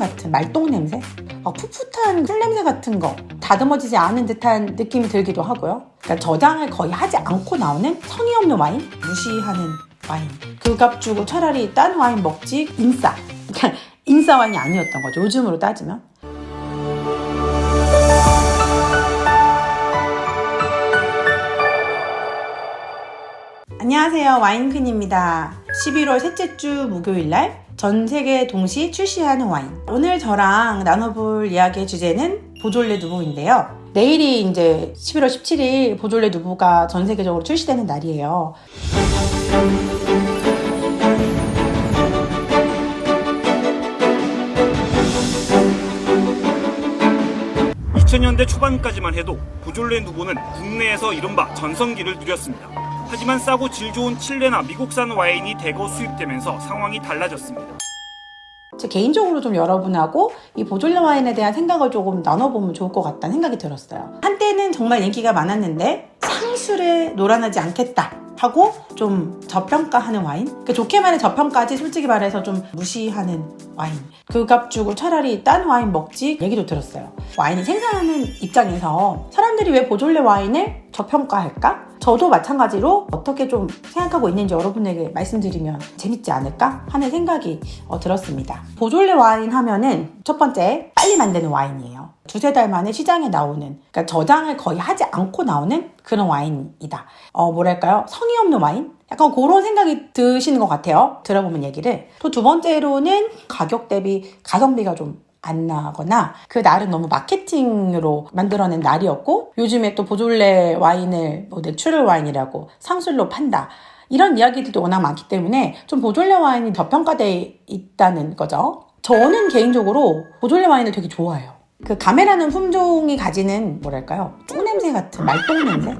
같은 말똥 냄새? 풋풋한 풀 냄새 같은 거 다듬어지지 않은 듯한 느낌이 들기도 하고요. 그러니까 저장을 거의 하지 않고 나오는 성의 없는 와인? 무시하는 와인. 그 값 주고 차라리 딴 와인 먹지 인싸. 그러니까 인싸 와인이 아니었던 거죠. 요즘으로 따지면. 안녕하세요. 와인퀸입니다. 11월 셋째 주 목요일날 전 세계 동시 출시하는 와인. 오늘 저랑 나눠볼 이야기의 주제는 보졸레 누보인데요. 내일이 이제 11월 17일 보졸레 누보가 전 세계적으로 출시되는 날이에요. 2000년대 초반까지만 해도 보졸레 누보는 국내에서 이른바 전성기를 누렸습니다. 하지만 싸고 질 좋은 칠레나 미국산 와인이 대거 수입되면서 상황이 달라졌습니다. 제 개인적으로 좀 여러분하고 이 보졸레 와인에 대한 생각을 조금 나눠보면 좋을 것 같다는 생각이 들었어요. 한때는 정말 인기가 많았는데 상술에 놀아나지 않겠다 하고 좀 저평가하는 와인? 그러니까 좋게 말해 저평가지 솔직히 말해서 좀 무시하는 와인. 그 값 주고 차라리 딴 와인 먹지 얘기도 들었어요. 와인을 생산하는 입장에서 사람들이 왜 보졸레 와인을 저평가할까? 저도 마찬가지로 어떻게 좀 생각하고 있는지 여러분에게 말씀드리면 재밌지 않을까 하는 생각이 들었습니다. 보졸레 와인 하면은 첫 번째 빨리 만드는 와인이에요. 두세 달 만에 시장에 나오는, 그러니까 저장을 거의 하지 않고 나오는 그런 와인이다. 뭐랄까요? 성의 없는 와인? 약간 그런 생각이 드시는 것 같아요. 들어보면 얘기를. 또 두 번째로는 가격 대비 가성비가 좀 안 나거나 그 날은 너무 마케팅으로 만들어낸 날이었고 요즘에 또 보졸레 와인을 내추럴 와인이라고 상술로 판다. 이런 이야기들도 워낙 많기 때문에 좀 보졸레 와인이 저평가되어 있다는 거죠. 저는 개인적으로 보졸레 와인을 되게 좋아해요. 그 가메라는 품종이 가지는 뭐랄까요? 똥냄새 같은 말똥 냄새?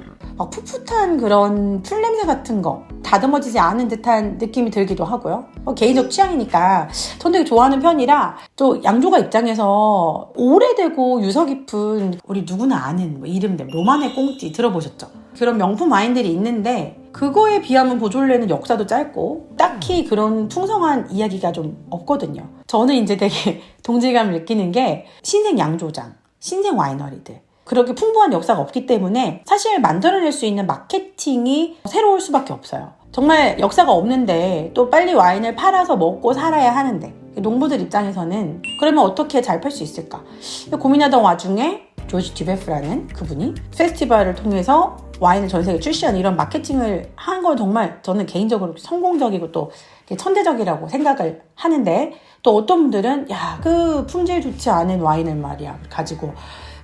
풋풋한 그런 풀 냄새 같은 거 다듬어지지 않은 듯한 느낌이 들기도 하고요. 개인적 취향이니까 전 되게 좋아하는 편이라 또 양조가 입장에서 오래되고 유서 깊은 우리 누구나 아는 이름들 로마네 꽁띠 들어보셨죠? 그런 명품 와인들이 있는데 그거에 비하면 보졸레는 역사도 짧고 딱히 그런 풍성한 이야기가 좀 없거든요. 저는 이제 되게 동질감을 느끼는 게 신생 양조장, 신생 와이너리들 그렇게 풍부한 역사가 없기 때문에 사실 만들어낼 수 있는 마케팅이 새로울 수밖에 없어요. 정말 역사가 없는데 또 빨리 와인을 팔아서 먹고 살아야 하는데 농부들 입장에서는 그러면 어떻게 잘 팔 수 있을까 고민하던 와중에 조지 듀베프라는 그분이 페스티벌을 통해서 와인을 전 세계에 출시하는 이런 마케팅을 한 건 정말 저는 개인적으로 성공적이고 또 천재적이라고 생각을 하는데 또 어떤 분들은 그 품질 좋지 않은 와인을 말이야 가지고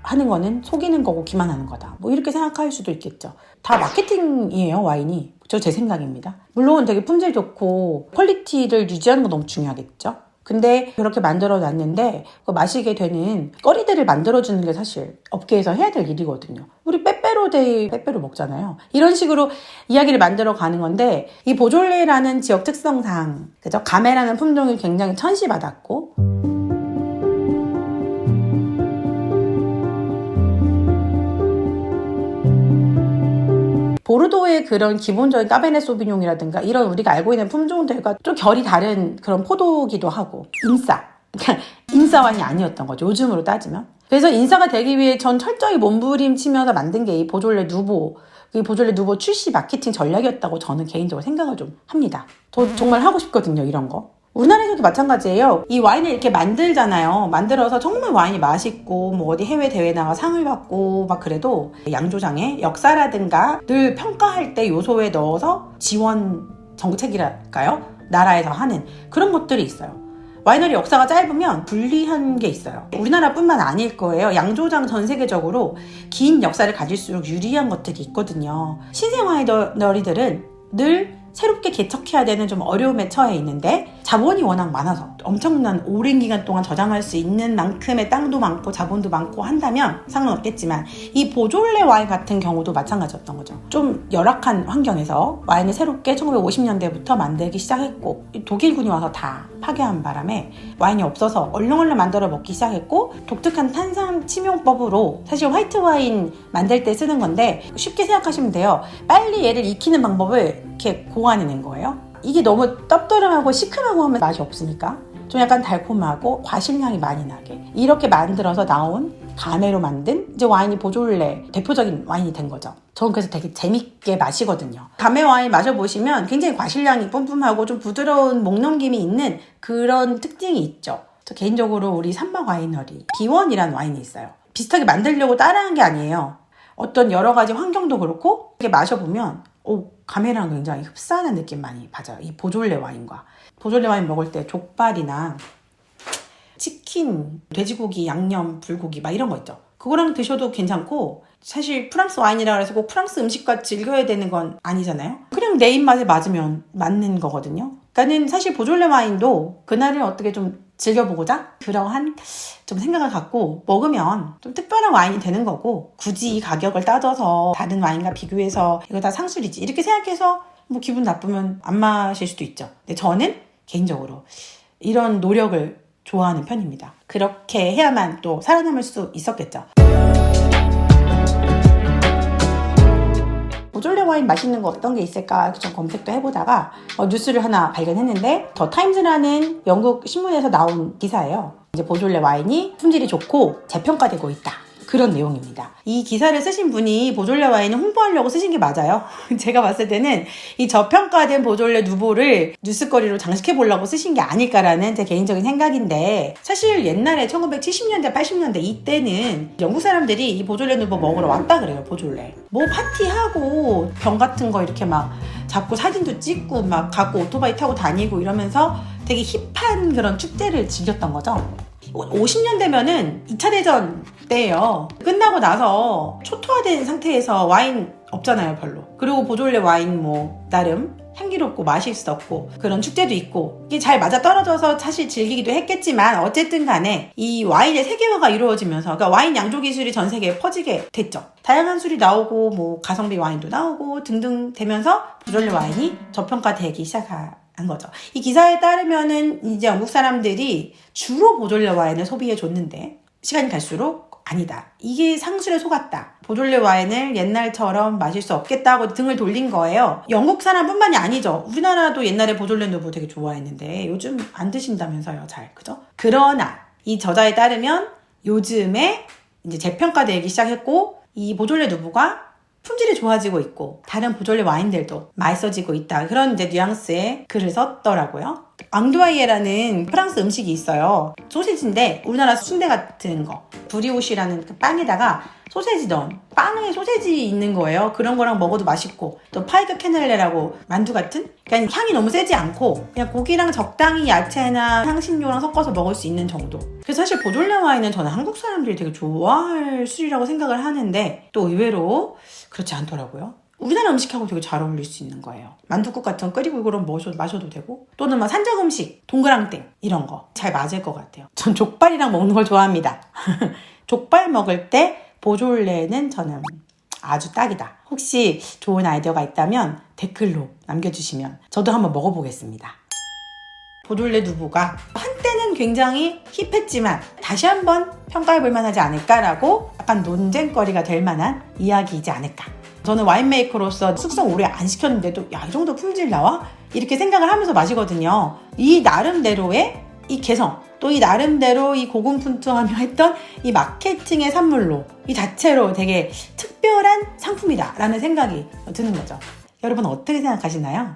하는 거는 속이는 거고 기만하는 거다. 이렇게 생각할 수도 있겠죠. 다 마케팅이에요, 와인이. 제 생각입니다. 물론 되게 품질 좋고 퀄리티를 유지하는 거 너무 중요하겠죠. 근데 그렇게 만들어 놨는데 마시게 되는 거리들을 만들어주는 게 사실 업계에서 해야 될 일이거든요. 우리 빼빼로데이 빼빼로 먹잖아요. 이런 식으로 이야기를 만들어 가는 건데 이 보졸레라는 지역 특성상 그죠? 가메라는 품종이 굉장히 천시받았고 보르도의 그런 기본적인 까베네 소비뇽이라든가 이런 우리가 알고 있는 품종들과 좀 결이 다른 그런 포도기도 하고 그러니까 인싸 와인이 아니었던 거죠. 요즘으로 따지면. 그래서 인싸가 되기 위해 전 철저히 몸부림치면서 만든 게 이 보졸레 누보 이 보졸레 누보 출시 마케팅 전략이었다고 저는 개인적으로 생각을 좀 합니다. 저 정말 하고 싶거든요. 이런 거. 우리나라에서도 마찬가지예요. 이 와인을 이렇게 만들잖아요. 만들어서 정말 와인이 맛있고 어디 해외 대회 나가 상을 받고 그래도 양조장의 역사라든가 늘 평가할 때 요소에 넣어서 지원 정책이랄까요? 나라에서 하는 그런 것들이 있어요. 와이너리 역사가 짧으면 불리한 게 있어요. 우리나라뿐만 아닐 거예요. 양조장 전 세계적으로 긴 역사를 가질수록 유리한 것들이 있거든요. 신생 와이너리들은 늘 새롭게 개척해야 되는 좀 어려움에 처해 있는데 자본이 워낙 많아서 엄청난 오랜 기간 동안 저장할 수 있는 만큼의 땅도 많고 자본도 많고 한다면 상관없겠지만 이 보졸레 와인 같은 경우도 마찬가지였던 거죠. 좀 열악한 환경에서 와인을 새롭게 1950년대부터 만들기 시작했고 독일군이 와서 다 파괴한 바람에 와인이 없어서 얼렁얼렁 만들어 먹기 시작했고 독특한 탄산 침용법으로 사실 화이트 와인 만들 때 쓰는 건데 쉽게 생각하시면 돼요. 빨리 얘를 익히는 방법을 이렇게 고안해낸 거예요. 이게 너무 떡더름하고 시큼하고 하면 맛이 없으니까 좀 약간 달콤하고 과실향이 많이 나게 이렇게 만들어서 나온 가메로 만든 이제 와인이 보졸레 대표적인 와인이 된 거죠. 저는 그래서 되게 재밌게 마시거든요. 가메 와인 마셔보시면 굉장히 과실향이 뿜뿜하고 좀 부드러운 목넘김이 있는 그런 특징이 있죠. 저 개인적으로 우리 삼막 와이너리 B1이라는 와인이 있어요. 비슷하게 만들려고 따라한 게 아니에요. 어떤 여러 가지 환경도 그렇고 이렇게 마셔보면 가메랑 굉장히 흡사한 느낌 많이 받아요. 이 보졸레 와인과. 보졸레 와인 먹을 때 족발이나 치킨, 돼지고기, 양념, 불고기 막 이런 거 있죠. 그거랑 드셔도 괜찮고 사실 프랑스 와인이라 해서 꼭 프랑스 음식과 즐겨야 되는 건 아니잖아요. 그냥 내 입맛에 맞으면 맞는 거거든요. 그러니까는 사실 보졸레 와인도 그날을 어떻게 좀 즐겨보고자 그러한 좀 생각을 갖고 먹으면 좀 특별한 와인이 되는 거고 굳이 가격을 따져서 다른 와인과 비교해서 이거 다 상술이지 이렇게 생각해서 뭐 기분 나쁘면 안 마실 수도 있죠. 근데 저는 개인적으로 이런 노력을 좋아하는 편입니다. 그렇게 해야만 또 살아남을 수 있었겠죠. 보졸레 와인 맛있는 거 어떤 게 있을까 좀 검색도 해보다가 뉴스를 하나 발견했는데 더 타임즈라는 영국 신문에서 나온 기사예요. 이제 보졸레 와인이 품질이 좋고 재평가되고 있다. 그런 내용입니다. 이 기사를 쓰신 분이 보졸레 와인을 홍보하려고 쓰신 게 맞아요. 제가 봤을 때는 이 저평가된 보졸레 누보를 뉴스거리로 장식해 보려고 쓰신 게 아닐까라는 제 개인적인 생각인데 사실 옛날에 1970년대, 80년대 이때는 영국 사람들이 이 보졸레 누보 먹으러 왔다 그래요. 보졸레. 뭐 파티하고 병 같은 거 이렇게 막 잡고 사진도 찍고 막 갖고 오토바이 타고 다니고 이러면서 되게 힙한 그런 축제를 즐겼던 거죠. 50년대면은 2차 대전 때예요. 끝나고 나서 초토화된 상태에서 와인 없잖아요, 별로. 그리고 보졸레 와인 뭐 나름 향기롭고 맛있었고 그런 축제도 있고 이게 잘 맞아떨어져서 사실 즐기기도 했겠지만 어쨌든 간에 이 와인의 세계화가 이루어지면서 그러니까 와인 양조 기술이 전 세계에 퍼지게 됐죠. 다양한 술이 나오고 뭐 가성비 와인도 나오고 등등 되면서 보졸레 와인이 저평가되기 시작한 거죠. 이 기사에 따르면은 이제 영국 사람들이 주로 보졸레 와인을 소비해 줬는데 시간이 갈수록 아니다. 이게 상술에 속았다. 보졸레 와인을 옛날처럼 마실 수 없겠다고 등을 돌린 거예요. 영국 사람뿐만이 아니죠. 우리나라도 옛날에 보졸레 누보 되게 좋아했는데 요즘 안 드신다면서요, 잘. 그죠? 그러나 이 저자에 따르면 요즘에 이제 재평가되기 시작했고 이 보졸레 누보가 품질이 좋아지고 있고 다른 보졸레 와인들도 맛있어지고 있다. 그런 이제 뉘앙스의 글을 썼더라고요. 앙두아이에라는 프랑스 음식이 있어요. 소시지인데 우리나라 순대 같은 거 브리오시라는 그 빵에다가 소세지 넣은 빵에 소세지 있는 거예요. 그런 거랑 먹어도 맛있고 또 파이드 캐넬레라고 만두 같은 그러니까 향이 너무 세지 않고 그냥 고기랑 적당히 야채나 향신료랑 섞어서 먹을 수 있는 정도. 그래서 사실 보졸레 와인은 저는 한국 사람들이 되게 좋아할 술이라고 생각을 하는데 또 의외로 그렇지 않더라고요. 우리나라 음식하고 되게 잘 어울릴 수 있는 거예요. 만둣국 같은 거 끓이고 그런 마셔도 되고 또는 막 산적 음식, 동그랑땡 이런 거 잘 맞을 것 같아요. 전 족발이랑 먹는 걸 좋아합니다. 족발 먹을 때 보졸레는 저는 아주 딱이다. 혹시 좋은 아이디어가 있다면 댓글로 남겨주시면 저도 한번 먹어보겠습니다. 보졸레 누보가 한때는 굉장히 힙했지만 다시 한번 평가해볼 만하지 않을까라고 약간 논쟁거리가 될 만한 이야기이지 않을까. 저는 와인메이커로서 숙성 오래 안 시켰는데도 이 정도 품질 나와? 이렇게 생각을 하면서 마시거든요. 이 나름대로의 이 개성 또 이 나름대로 이 고군분투하며 했던 이 마케팅의 산물로 이 자체로 되게 특별한 상품이다 라는 생각이 드는 거죠. 여러분 어떻게 생각하시나요?